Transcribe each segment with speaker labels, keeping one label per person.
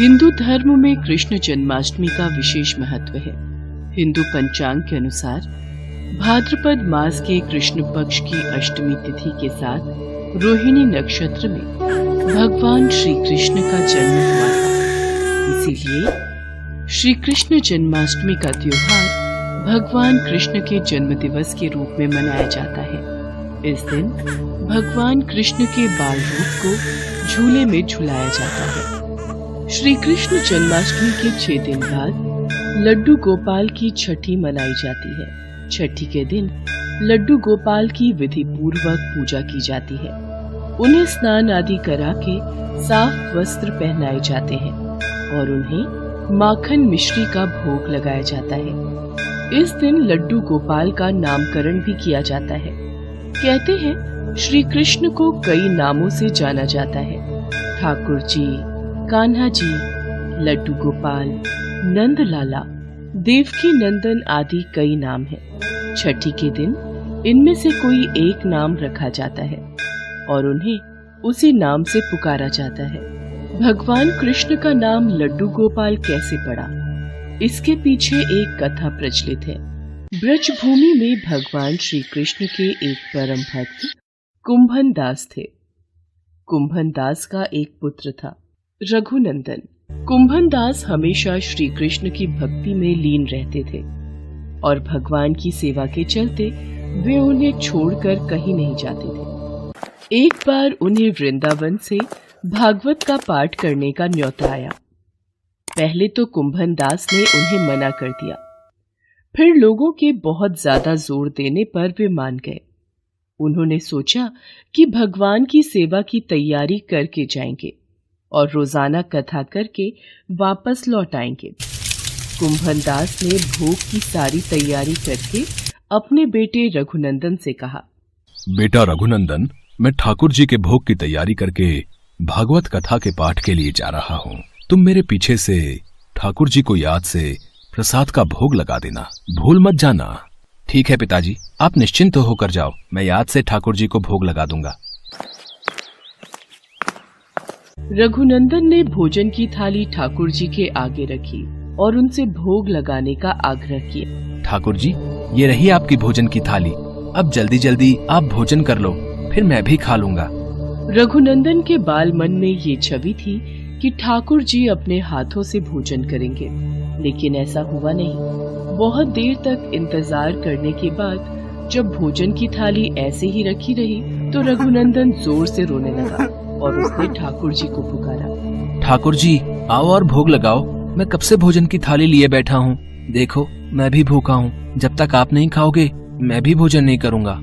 Speaker 1: हिंदू धर्म में कृष्ण जन्माष्टमी का विशेष महत्व है। हिंदू पंचांग के अनुसार भाद्रपद मास के कृष्ण पक्ष की अष्टमी तिथि के साथ रोहिणी नक्षत्र में भगवान श्री कृष्ण का जन्म हुआ था। इसीलिए श्री कृष्ण जन्माष्टमी का त्योहार भगवान कृष्ण के जन्म दिवस के रूप में मनाया जाता है। इस दिन भगवान कृष्ण के बाल रूप को झूले में झुलाया जाता है। श्री कृष्ण जन्माष्टमी के 6 दिन बाद लड्डू गोपाल की छठी मनाई जाती है। छठी के दिन लड्डू गोपाल की विधि पूर्वक पूजा की जाती है। उन्हें स्नान आदि करा के साफ वस्त्र पहनाए जाते हैं और उन्हें माखन मिश्री का भोग लगाया जाता है। इस दिन लड्डू गोपाल का नामकरण भी किया जाता है। कहते हैं श्री कृष्ण को कई नामों से जाना जाता है। ठाकुर जी, कान्हा जी, लड्डू गोपाल, नंद लाला, देवकी नंदन आदि कई नाम हैं। छठी के दिन इनमें से कोई एक नाम रखा जाता है और उन्हें उसी नाम से पुकारा जाता है। भगवान कृष्ण का नाम लड्डू गोपाल कैसे पड़ा, इसके पीछे एक कथा प्रचलित है। ब्रज भूमि में भगवान श्री कृष्ण के एक परम भक्त कुंभन दास थे। कुंभन दास का एक पुत्र था, रघुनंदन। कुंभन दास हमेशा श्री कृष्ण की भक्ति में लीन रहते थे और भगवान की सेवा के चलते वे उन्हें छोड़कर कहीं नहीं जाते थे। एक बार उन्हें वृंदावन से भागवत का पाठ करने का न्योता आया। पहले तो कुंभन दास ने उन्हें मना कर दिया, फिर लोगों के बहुत ज्यादा जोर देने पर वे मान गए। उन्होंने सोचा कि भगवान की सेवा की तैयारी करके जाएंगे और रोजाना कथा करके वापस लौट आएंगे। कुंभन दास ने भोग की सारी तैयारी करके अपने बेटे रघुनंदन से कहा,
Speaker 2: बेटा रघुनंदन, मैं ठाकुर जी के भोग की तैयारी करके भागवत कथा के पाठ के लिए जा रहा हूँ। तुम मेरे पीछे से ठाकुर जी को याद से प्रसाद का भोग लगा देना, भूल मत जाना। ठीक है पिताजी, आप निश्चिंत होकर जाओ, मैं याद से ठाकुर जी को भोग लगा दूंगा।
Speaker 1: रघुनंदन ने भोजन की थाली ठाकुर जी के आगे रखी और उनसे भोग लगाने का आग्रह किया।
Speaker 2: ठाकुर जी, ये रही आपकी भोजन की थाली, अब जल्दी जल्दी आप भोजन कर लो, फिर मैं भी खा लूंगा।
Speaker 1: रघुनंदन के बाल मन में ये छवि थी कि ठाकुर जी अपने हाथों से भोजन करेंगे, लेकिन ऐसा हुआ नहीं। बहुत देर तक इंतजार करने के बाद जब भोजन की थाली ऐसे ही रखी रही तो रघुनंदन जोर से रोने लगा और उसने ठाकुर जी को पुकारा।
Speaker 2: ठाकुर जी, आओ और भोग लगाओ, मैं कब से भोजन की थाली लिए बैठा हूँ। देखो, मैं भी भूखा हूँ, जब तक आप नहीं खाओगे मैं भी भोजन नहीं करूँगा।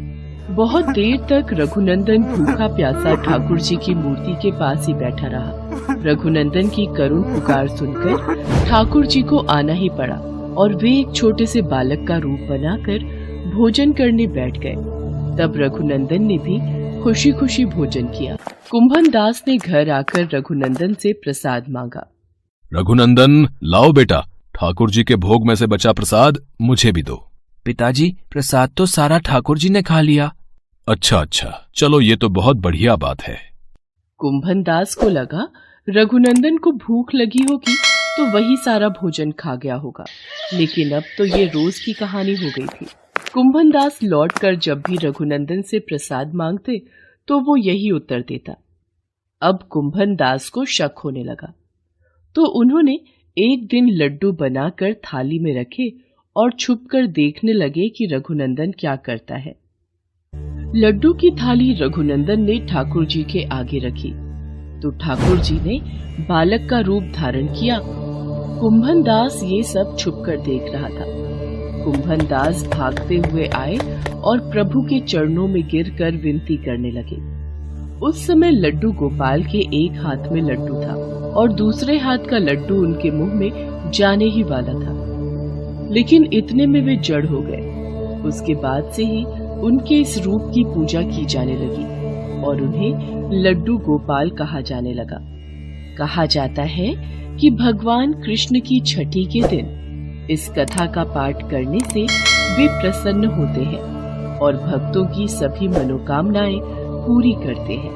Speaker 1: बहुत देर तक रघुनंदन भूखा प्यासा ठाकुर जी की मूर्ति के पास ही बैठा रहा। रघुनंदन की करुण पुकार सुनकर ठाकुर जी को आना ही पड़ा और वे एक छोटे से बालक का रूप बनाकर भोजन करने बैठ गए। तब रघुनंदन ने भी खुशी खुशी भोजन किया। कुंभन दास ने घर आकर रघुनंदन से प्रसाद मांगा।
Speaker 2: रघुनंदन, लाओ बेटा, ठाकुर जी के भोग में से बचा प्रसाद मुझे भी दो।
Speaker 3: पिताजी, प्रसाद तो सारा ठाकुर जी ने खा लिया।
Speaker 2: अच्छा, चलो ये तो बहुत बढ़िया बात है।
Speaker 1: कुंभन दास को लगा रघुनंदन को भूख लगी होगी तो वही सारा भोजन खा गया होगा, लेकिन अब तो ये रोज की कहानी हो गई थी। कुंभन दास लौटकर जब भी रघुनंदन से प्रसाद मांगते तो वो यही उत्तर देता। अब कुंभन दास को शक होने लगा, तो उन्होंने एक दिन लड्डू बनाकर थाली में रखे और छुपकर देखने लगे कि रघुनंदन क्या करता है। लड्डू की थाली रघुनंदन ने ठाकुर जी के आगे रखी तो ठाकुर जी ने बालक का रूप धारण किया। कुंभन दास ये सब छुपकर देख रहा था। कुंभन दास भागते हुए आए और प्रभु के चरणों में गिरकर विनती करने लगे। उस समय लड्डू गोपाल के एक हाथ में लड्डू था और दूसरे हाथ का लड्डू उनके मुंह में जाने ही वाला था, लेकिन इतने में वे जड़ हो गए। उसके बाद से ही उनके इस रूप की पूजा की जाने लगी और उन्हें लड्डू गोपाल कहा जाने लगा। कहा जाता है कि भगवान कृष्ण की छठी के दिन इस कथा का पाठ करने से वे प्रसन्न होते हैं और भक्तों की सभी मनोकामनाएं पूरी करते हैं।